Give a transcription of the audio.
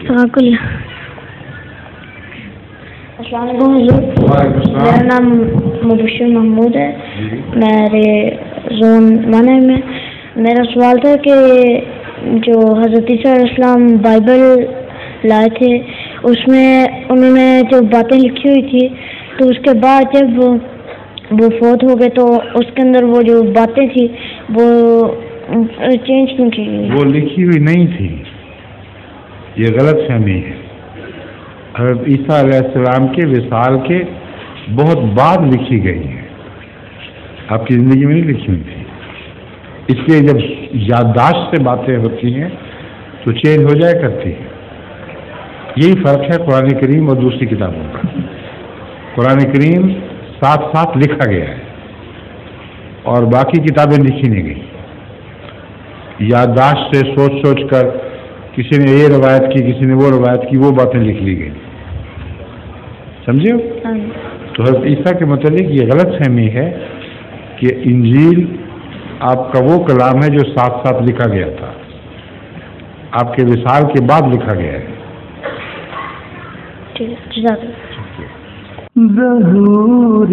السلام علیکم حضور، میرا نام مبشر محمود ہے، میرے زون 1 میں. میرا سوال تھا کہ جو حضرت عیسیٰ علیہ السلام بائبل لائے تھے اس میں انہوں نے جو باتیں لکھی ہوئی تھی تو اس کے بعد جب وہ فوت ہو گئے تو اس کے اندر وہ جو باتیں تھی وہ چینج کیوں کی گئی؟ وہ لکھی ہوئی نہیں تھی، یہ غلط فہمی ہے. حضرت عیسیٰ علیہ السلام کے وصال کے بہت بعد لکھی گئی ہے، آپ کی زندگی میں نہیں لکھی ہوئی تھی. اس لیے جب یادداشت سے باتیں ہوتی ہیں تو چینج ہو جایا کرتی ہے. یہی فرق ہے قرآن کریم اور دوسری کتابوں کا. قرآن کریم ساتھ ساتھ لکھا گیا ہے اور باقی کتابیں لکھی نہیں گئی. یادداشت سے سوچ سوچ کر کسی نے یہ روایت کی، کسی نے وہ روایت کی، وہ باتیں لکھ لی گئی. سمجھے ہو؟ تو حضرت عیسیٰ کے متعلق یہ غلط فہمی ہے کہ انجیل آپ کا وہ کلام ہے جو ساتھ ساتھ لکھا گیا تھا، آپ کے وصال کے بعد لکھا گیا ہے. ٹھیک ہے. ظہور